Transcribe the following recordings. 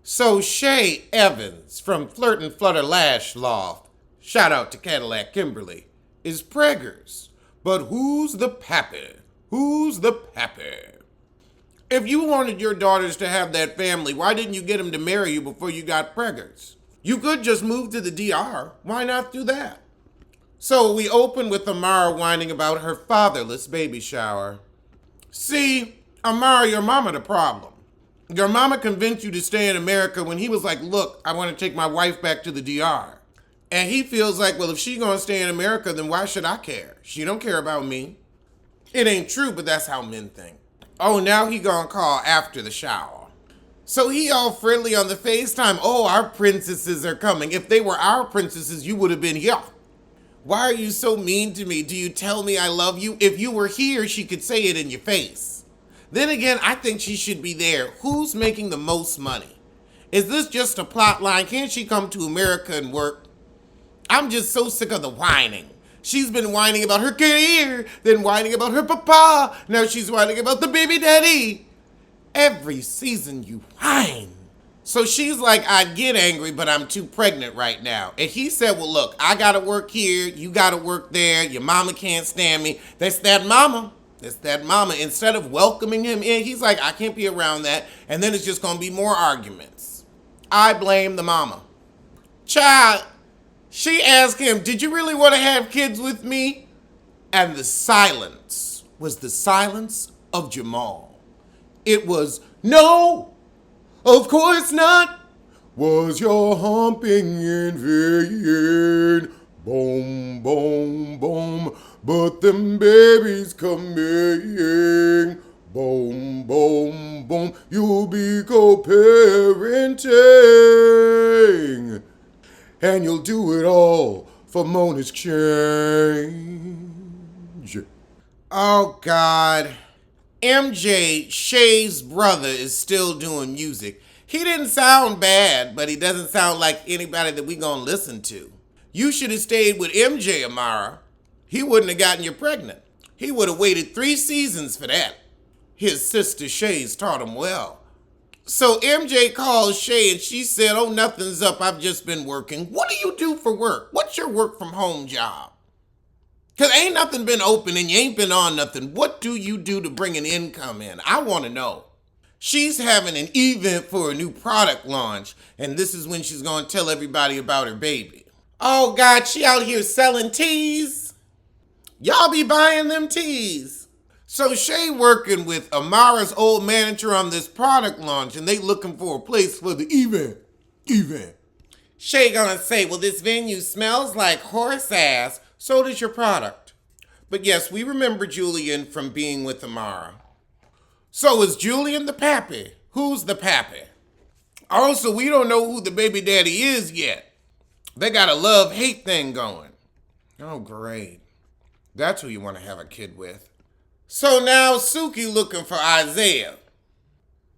So Shay Evans from Flirt and Flutter Lash Loft, shout out to Cadillac Kimberly, is preggers. But who's the pappy? Who's the pappy? If you wanted your daughters to have that family, why didn't you get them to marry you before you got preggers? You could just move to the DR. Why not do that? So we open with Amara whining about her fatherless baby shower. See, Amara, your mama the problem. Your mama convinced you to stay in America when he was like, look, I want to take my wife back to the DR. And he feels like, well, if she gonna stay in America, then why should I care? She don't care about me. It ain't true, but that's how men think. Oh, now he gonna call after the shower. So he all friendly on the FaceTime. Oh, our princesses are coming. If they were our princesses, you would have been here. Why are you so mean to me? Do you tell me I love you? If you were here, she could say it in your face. Then again, I think she should be there. Who's making the most money? Is this just a plot line? Can't she come to America and work? I'm just so sick of the whining. She's been whining about her career, then whining about her papa. Now she's whining about the baby daddy. Every season you whine. So she's like, I'd get angry, but I'm too pregnant right now. And he said, well, look, I gotta work here, you gotta work there, your mama can't stand me. That's that mama. That's that mama. Instead of welcoming him in, he's like, I can't be around that. And then it's just gonna be more arguments. I blame the mama. Child, she asked him, did you really want to have kids with me? And the silence was the silence of Jamal. It was, no, of course not. Was your humping in vain? Boom, boom, boom. But them babies coming. Boom, boom, boom. You'll be co-parenting. And you'll do it all for Mona's change. Oh, God. MJ, Shay's brother, is still doing music. He didn't sound bad, but he doesn't sound like anybody that we gonna listen to. You should have stayed with MJ, Amara. He wouldn't have gotten you pregnant. He would have waited 3 seasons for that. His sister Shay's taught him well. So MJ calls Shay and she said, oh, nothing's up. I've just been working. What do you do for work? What's your work from home job? Because ain't nothing been open and you ain't been on nothing. What do you do to bring an income in? I want to know. She's having an event for a new product launch, and this is when she's going to tell everybody about her baby. Oh, God, she out here selling teas. Y'all be buying them teas. So Shay working with Amara's old manager on this product launch, and they looking for a place for the event. Shay gonna say, well, this venue smells like horse ass. So does your product. But yes, we remember Julian from being with Amara. So is Julian the pappy? Who's the pappy? Also, we don't know who the baby daddy is yet. They got a love-hate thing going. Oh, great. That's who you want to have a kid with. So now Suki looking for Isaiah.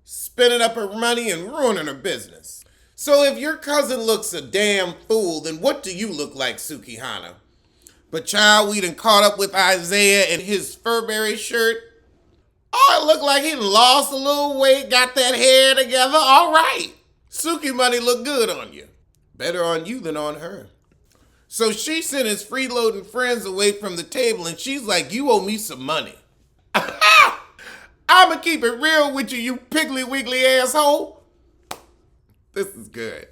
Spending up her money and ruining her business. So if your cousin looks a damn fool, then what do you look like, Suki Hana? But child, we done caught up with Isaiah in his Furberry shirt. Oh, it looked like he lost a little weight, got that hair together. All right. Suki money look good on you. Better on you than on her. So she sent his freeloading friends away from the table and she's like, you owe me some money. I'ma keep it real with you, you piggly wiggly asshole. This is good.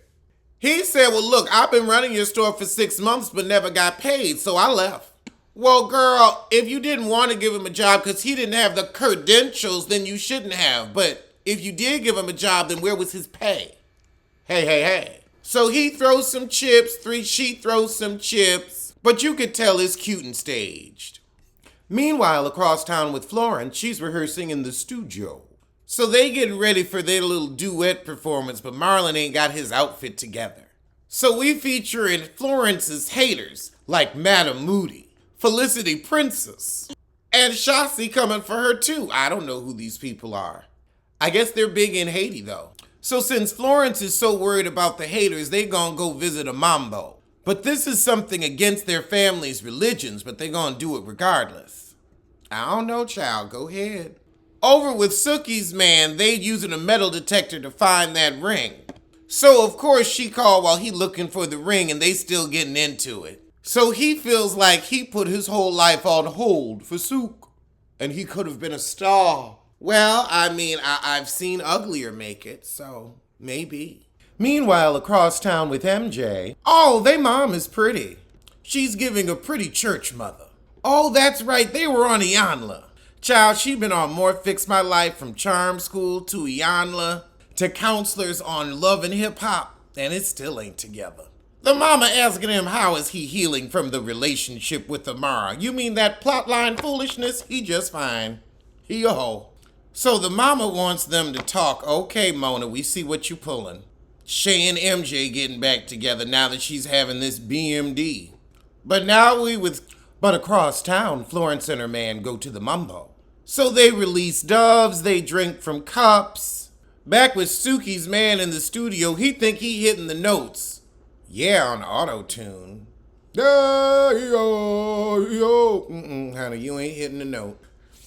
He said, well, look, I've been running your store for 6 months but never got paid, so I left. Well, girl, if you didn't want to give him a job because he didn't have the credentials, then you shouldn't have. But if you did give him a job, then where was his pay? Hey. So he throws some chips, she throws some chips, but you could tell it's cute and staged. Meanwhile, across town with Florin, she's rehearsing in the studio. So they getting ready for their little duet performance, but Marlon ain't got his outfit together. So we feature in Florence's haters, like Madam Moody, Felicity Princess, and Shotzi coming for her too. I don't know who these people are. I guess they're big in Haiti though. So since Florence is so worried about the haters, they gonna go visit a mambo. But this is something against their family's religions, but they gonna do it regardless. I don't know, child, go ahead. Over with Suki's man, they using a metal detector to find that ring. So of course she called while he looking for the ring and they still getting into it. So he feels like he put his whole life on hold for Sook. And he could have been a star. Well, I mean, I've seen uglier make it, so maybe. Meanwhile, across town with MJ, oh, they mom is pretty. She's giving a pretty church mother. Oh, that's right, they were on Iyanla. Child, she been on More Fix My Life from Charm School to Iyanla to counselors on Love and Hip Hop, and it still ain't together. The mama asking him how is he healing from the relationship with Amara. You mean that plotline foolishness? He just fine. He a hoe. So the mama wants them to talk. Okay, Mona, we see what you pulling. Shay and MJ getting back together now that she's having this BMD. But across town, Florence and her man go to the Mumbo. So they release doves, they drink from cups. Back with Suki's man in the studio, he think he hitting the notes. Yeah, on auto-tune. Honey, you ain't hitting the note.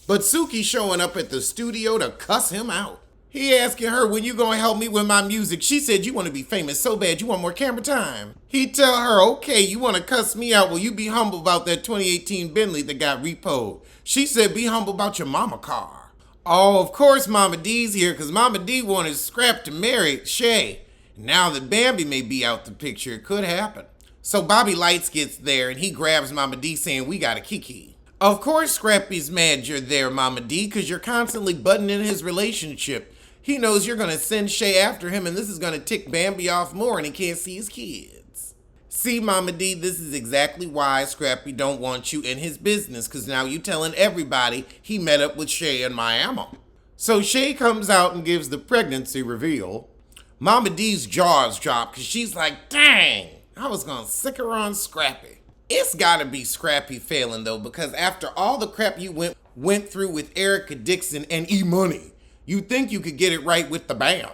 But Suki showing up at the studio to cuss him out. He asking her, when you gonna help me with my music? She said, you want to be famous so bad you want more camera time. He tell her, okay, you want to cuss me out? Well, you be humble about that 2018 Bentley that got repoed. She said, be humble about your mama car. Oh, of course Mama D's here because Mama D wanted Scrap to marry Shay. Now that Bambi may be out the picture, it could happen. So Bobby Lights gets there and he grabs Mama D saying, we got a kiki. Of course Scrappy's mad you're there, Mama D, because you're constantly butting in his relationship. He knows you're going to send Shay after him and this is going to tick Bambi off more and he can't see his kids. See, Mama D, this is exactly why Scrappy don't want you in his business, because now you telling everybody he met up with Shay in Miami. So Shay comes out and gives the pregnancy reveal. Mama D's jaws drop because she's like, dang, I was going to sick her on Scrappy. It's got to be Scrappy failing, though, because after all the crap you went through with Erica Dixon and E-Money, you think you could get it right with the Bam.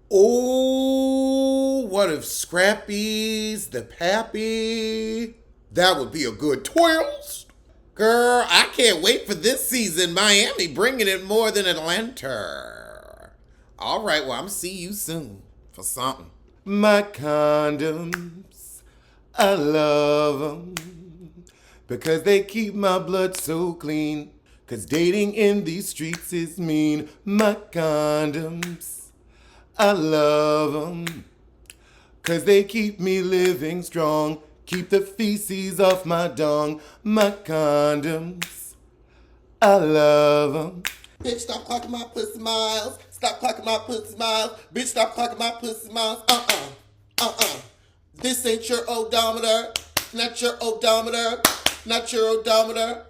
Oh, what if Scrappy's the pappy? That would be a good twist. Girl, I can't wait for this season. Miami bringing it more than Atlanta. All right, well, I'm see you soon for something. My condoms, I love them because they keep my blood so clean. Cause dating in these streets is mean. My condoms, I love them cause they keep me living strong. Keep the feces off my dong. My condoms, I love them. Bitch, stop clocking my pussy miles. Stop clocking my pussy miles. Bitch, stop clocking my pussy miles. This ain't your odometer. Not your odometer. Not your odometer.